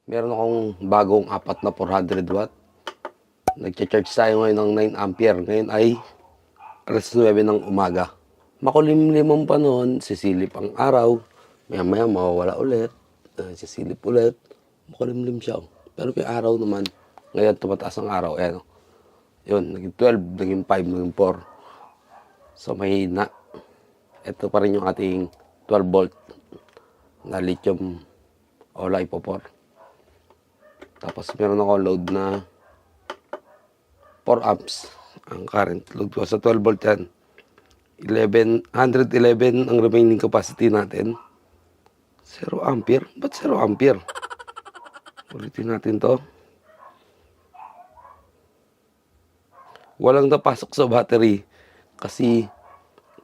Meron akong bagong apat na 400 watt. Nagcha-charge tayo ngayon ng 9 ampere. Ngayon ay alas 9 ng umaga. Makulimlim ang panahon, sisilip ang araw. Maya-maya mawawala ulit. Sisilip ulit. Makulimlim siya. Pero yung araw naman, ngayon tumataas ang araw. Ayan. Yun, naging 12, naging 5, naging 4. So mahina. Ito pa rin yung ating 12 volt na lithium o LiPo4. Tapos meron ako load na 4 amps ang current load ko sa 12 volt yan. 111 ang remaining capacity natin. 0 ampere. Ba't 0 ampere? Ulitin natin to. Walang napasok sa battery kasi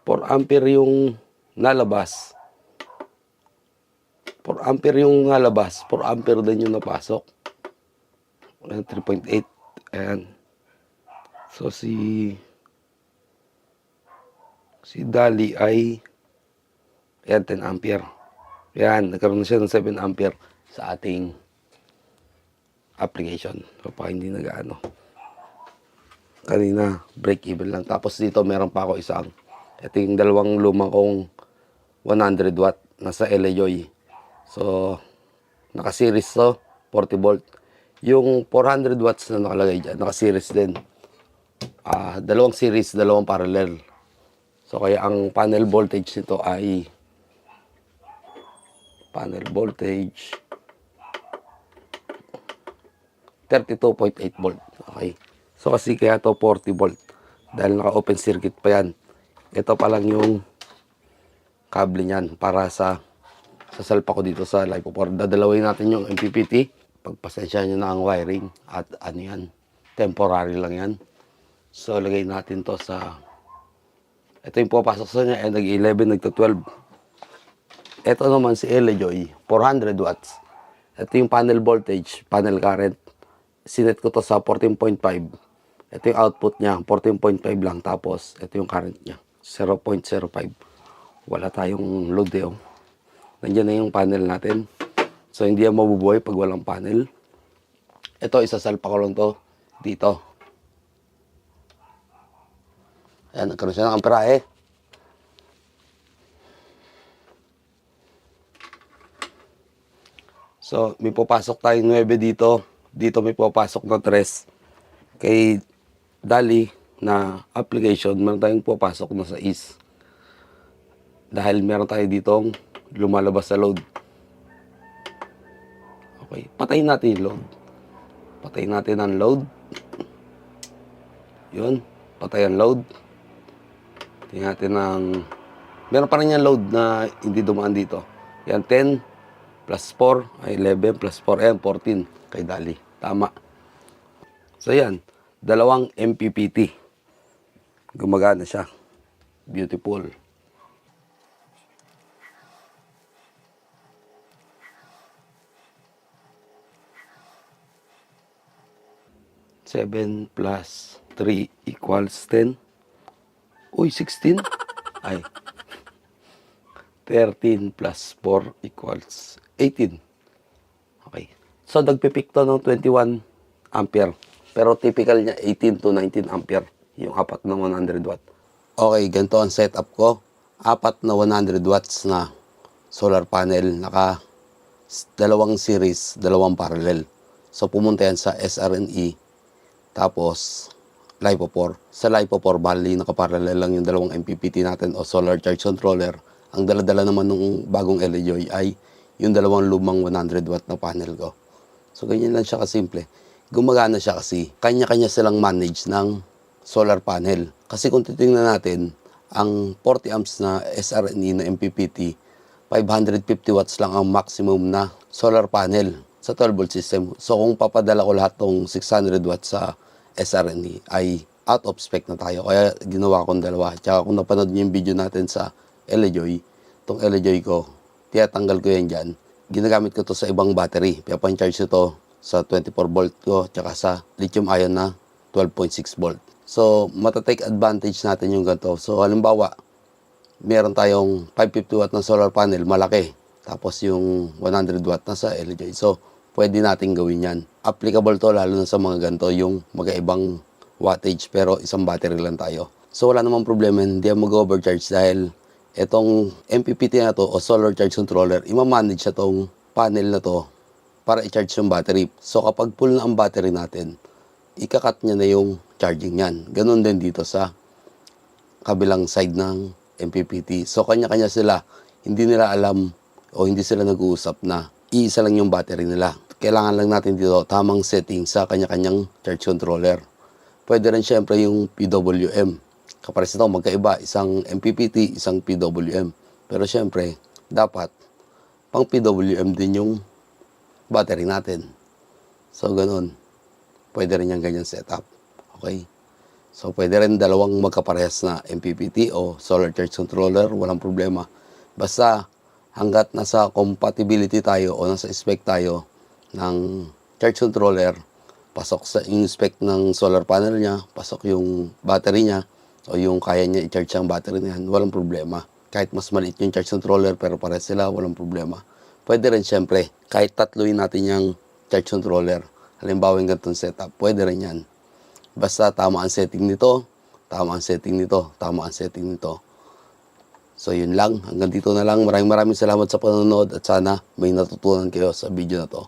4 ampere yung nalabas. 4 ampere yung nalabas. 4 ampere din yung napasok. 3.8. Ayan. So si Dali ay ayan, 10 ampere. Ayan, nagkaroon na siya ng 7 ampere sa ating application. So, pa hindi nag-ano. Kanina, break even lang. Tapos dito, meron pa ako isang. Ito yung dalawang lumang kong 100 watt. Nasa LA Joy. So, naka-series to. 40 volt. Yung 400 watts na nakalagay dyan, naka-series din. Dalawang series, dalawang parallel. So, kaya ang panel voltage nito ay panel voltage 32.8 volt. Okay. So, kasi kaya to 40 volt. Dahil naka-open circuit pa yan. Ito pa lang yung kable niyan para sa salpa ko dito sa LiPo4. Dadalawin natin yung MPPT. Pagpasensya nyo na ang wiring. At ano yan, temporary lang yan. So, lagay natin to sa ito yung pupasok sa niya, nag-11, nagto-12. Ito naman si LA-Joy, 400 watts. Ito yung panel voltage, panel current. Sinet ko to sa 14.5. Ito yung output niya, 14.5 lang. Tapos, ito yung current niya, 0.05. Wala tayong load eh. Nandiyan na yung panel natin. So, hindi yan mabubuhay pag walang panel. Ito, isasalpa ko lang to dito. Ayan, nagkaroon siya ng amperahe. So, may papasok tayong 9 dito. Dito may papasok na 3. Kay Dali na application, meron tayong papasok na 6. Dahil meron tayo ditong lumalabas sa load. Okay, patayin natin yung load. Patayin natin ang load. Yun, patay ang load. Tingnan natin ng meron pa rin yung load na hindi dumaan dito. Yan, 10 plus 4 ay 11 plus 4 ay 14 kay Dali. Tama. So yan, dalawang MPPT. Gumagana siya. Beautiful. Seven plus 3 equals 10. Uy, 16? Ay. 13 plus 4 equals 18. Okay. So, nagpipick to ng 21 ampere. Pero typical niya, 18 to 19 ampere. Yung apat na 100 watt. Okay, ganito ang setup ko. Apat na 100 watts na solar panel. Naka dalawang series, dalawang parallel. So, pumunta yan sa SRNE. Tapos, LiPo4. Sa LiPo4, bali nakaparallel lang yung dalawang MPPT natin o solar charge controller. Ang dala-dala naman ng bagong LA-Joy ay yung dalawang lumang 100 watt na panel ko. So, ganyan lang siya kasimple. Gumagana siya kasi kanya-kanya silang manage ng solar panel. Kasi kung titingnan natin, ang 40 amps na SRNE na MPPT, 550 watts lang ang maximum na solar panel sa 12 volt system. So, kung papadala ko lahat ng 600 watts sa SRNE ay out of spec na tayo. Kaya ginawa kong dalawa. Tsaka kung napanood niyo yung video natin sa LA-Joy, itong LA-Joy ko, tiyatanggal ko yan dyan. Ginagamit ko to sa ibang battery. Papa-charge ko to sa 24 volt ko, tsaka sa lithium ion na 12.6 volt. So, matatake advantage natin yung ganito. So, halimbawa, meron tayong 550 watt na solar panel, malaki. Tapos yung 100 watt na sa LA-Joy. So, pwede natin gawin yan. Applicable to lalo na sa mga ganito, yung magkaibang wattage pero isang battery lang tayo. So wala namang problema, hindi mag-overcharge dahil itong MPPT na to o solar charge controller, imamanage siya tong panel na to para i-charge yung battery. So kapag full na ang battery natin, ikakat niya na yung charging niyan. Ganun din dito sa kabilang side ng MPPT. So kanya-kanya sila, hindi nila alam o hindi sila nag-uusap na iisa lang yung battery nila. Kailangan lang natin dito tamang setting sa kanya-kanyang charge controller. Pwede rin syempre yung PWM. Kapares nito magkaiba, isang MPPT, isang PWM. Pero syempre, dapat pang PWM din yung battery natin. So ganun. Pwede rin yung ganyan setup. Okay? So pwede rin dalawang magkaparehas na MPPT o solar charge controller, walang problema. Basta hanggat nasa compatibility tayo o nasa spec tayo ng charge controller, pasok sa yung spec ng solar panel niya, pasok yung battery niya, o yung kaya niya i-charge ang battery niya, walang problema. Kahit mas maliit yung charge controller pero pares sila, walang problema. Pwede rin syempre, kahit tatluin natin yung charge controller, halimbawa yung ganitong setup, pwede rin yan. Basta tama ang setting nito, tama ang setting nito, tama ang setting nito. So yun lang, hanggang dito na lang. Maraming salamat sa panonood at sana may natutunan kayo sa video na to.